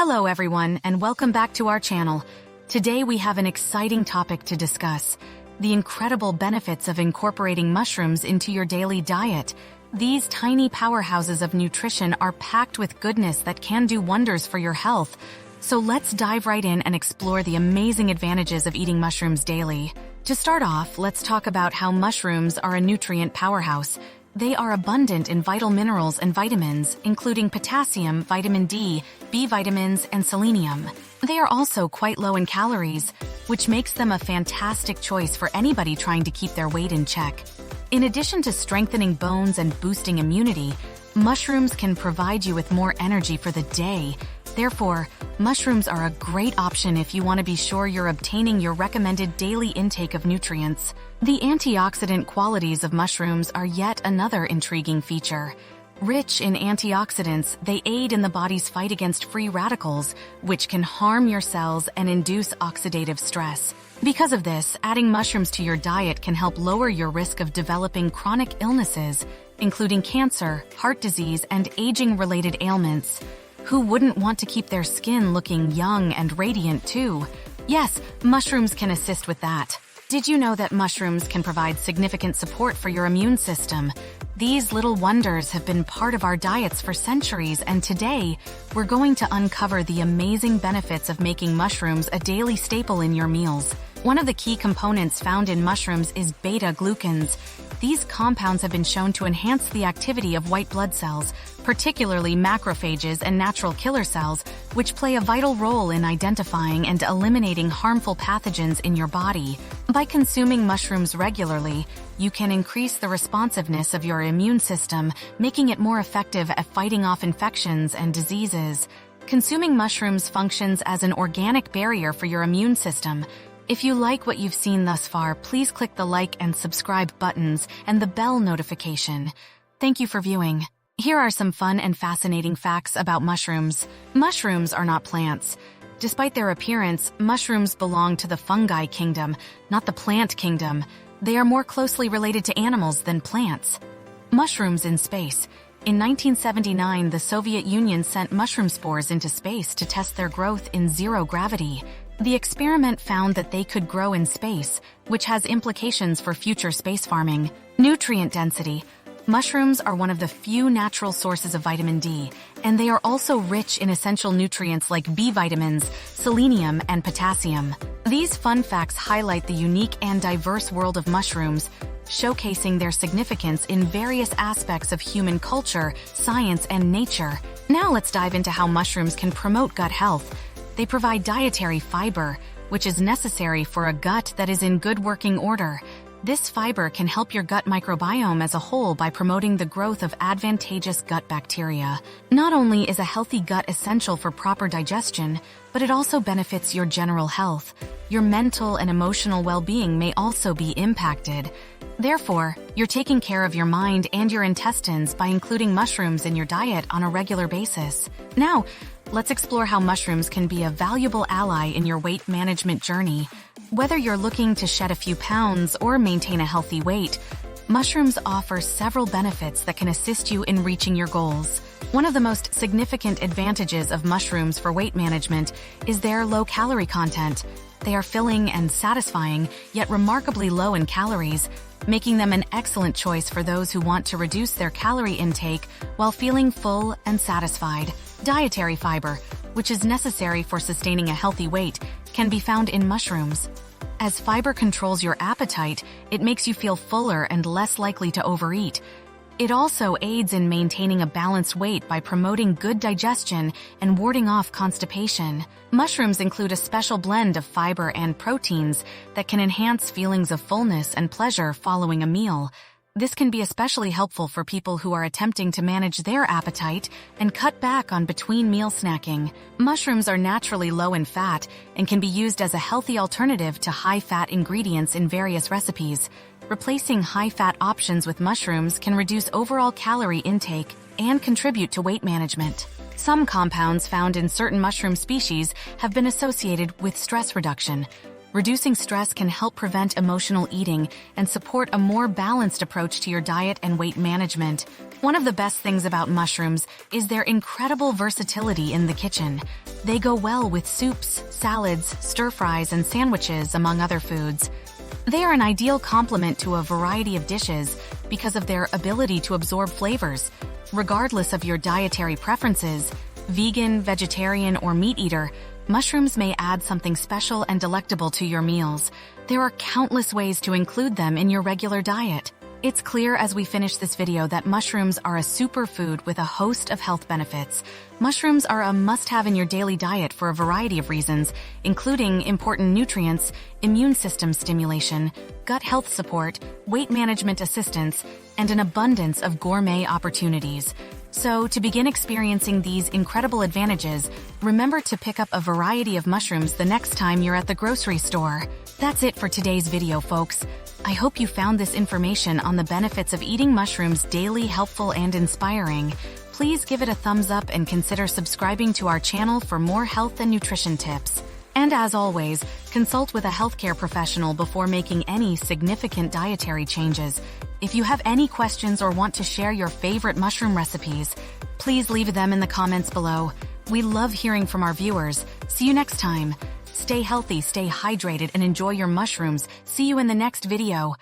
Hello everyone, and welcome back to our channel. Today we have an exciting topic to discuss: the incredible benefits of incorporating mushrooms into your daily diet. These tiny powerhouses of nutrition are packed with goodness that can do wonders for your health. So let's dive right in and explore the amazing advantages of eating mushrooms daily. To start off, let's talk about how mushrooms are a nutrient powerhouse. They are abundant in vital minerals and vitamins, including potassium, vitamin D, B vitamins, and selenium. They are also quite low in calories, which makes them a fantastic choice for anybody trying to keep their weight in check. In addition to strengthening bones and boosting immunity, mushrooms can provide you with more energy for the day. Therefore, mushrooms are a great option if you want to be sure you're obtaining your recommended daily intake of nutrients. The antioxidant qualities of mushrooms are yet another intriguing feature. Rich in antioxidants, they aid in the body's fight against free radicals, which can harm your cells and induce oxidative stress. Because of this, adding mushrooms to your diet can help lower your risk of developing chronic illnesses, including cancer, heart disease, and aging-related ailments. Who wouldn't want to keep their skin looking young and radiant too? Yes, mushrooms can assist with that. Did you know that mushrooms can provide significant support for your immune system? These little wonders have been part of our diets for centuries, and today, we're going to uncover the amazing benefits of making mushrooms a daily staple in your meals. One of the key components found in mushrooms is beta-glucans. These compounds have been shown to enhance the activity of white blood cells, particularly macrophages and natural killer cells, which play a vital role in identifying and eliminating harmful pathogens in your body. By consuming mushrooms regularly, you can increase the responsiveness of your immune system, making it more effective at fighting off infections and diseases. Consuming mushrooms functions as an organic barrier for your immune system. If you like what you've seen thus far, please click the like and subscribe buttons and the bell notification. Thank you for viewing. Here are some fun and fascinating facts about mushrooms. Mushrooms are not plants. Despite their appearance, mushrooms belong to the fungi kingdom, not the plant kingdom. They are more closely related to animals than plants. Mushrooms in space. In 1979, the Soviet Union sent mushroom spores into space to test their growth in zero gravity. The experiment found that they could grow in space, which has implications for future space farming. Nutrient density. Mushrooms are one of the few natural sources of vitamin D, and they are also rich in essential nutrients like B vitamins, selenium, and potassium. These fun facts highlight the unique and diverse world of mushrooms, showcasing their significance in various aspects of human culture, science, and nature. Now let's dive into how mushrooms can promote gut health. They provide dietary fiber, which is necessary for a gut that is in good working order. This fiber can help your gut microbiome as a whole by promoting the growth of advantageous gut bacteria. Not only is a healthy gut essential for proper digestion, but it also benefits your general health. Your mental and emotional well-being may also be impacted. Therefore, you're taking care of your mind and your intestines by including mushrooms in your diet on a regular basis. Now, let's explore how mushrooms can be a valuable ally in your weight management journey. Whether you're looking to shed a few pounds or maintain a healthy weight, mushrooms offer several benefits that can assist you in reaching your goals. One of the most significant advantages of mushrooms for weight management is their low-calorie content. They are filling and satisfying, yet remarkably low in calories, making them an excellent choice for those who want to reduce their calorie intake while feeling full and satisfied. Dietary fiber, which is necessary for sustaining a healthy weight, can be found in mushrooms. As fiber controls your appetite, it makes you feel fuller and less likely to overeat. It also aids in maintaining a balanced weight by promoting good digestion and warding off constipation. Mushrooms include a special blend of fiber and proteins that can enhance feelings of fullness and pleasure following a meal. This can be especially helpful for people who are attempting to manage their appetite and cut back on between-meal snacking. Mushrooms are naturally low in fat and can be used as a healthy alternative to high-fat ingredients in various recipes. Replacing high-fat options with mushrooms can reduce overall calorie intake and contribute to weight management. Some compounds found in certain mushroom species have been associated with stress reduction. Reducing stress can help prevent emotional eating and support a more balanced approach to your diet and weight management. One of the best things about mushrooms is their incredible versatility in the kitchen. They go well with soups, salads, stir-fries, and sandwiches, among other foods. They are an ideal complement to a variety of dishes because of their ability to absorb flavors. Regardless of your dietary preferences, vegan, vegetarian, or meat eater, mushrooms may add something special and delectable to your meals. There are countless ways to include them in your regular diet. It's clear as we finish this video that mushrooms are a superfood with a host of health benefits. Mushrooms are a must-have in your daily diet for a variety of reasons, including important nutrients, immune system stimulation, gut health support, weight management assistance, and an abundance of gourmet opportunities. So, to begin experiencing these incredible advantages, remember to pick up a variety of mushrooms the next time you're at the grocery store. That's it for today's video, folks. I hope you found this information on the benefits of eating mushrooms daily helpful and inspiring. Please give it a thumbs up and consider subscribing to our channel for more health and nutrition tips. And as always, consult with a healthcare professional before making any significant dietary changes. If you have any questions or want to share your favorite mushroom recipes, please leave them in the comments below. We love hearing from our viewers. See you next time. Stay healthy, stay hydrated, and enjoy your mushrooms. See you in the next video.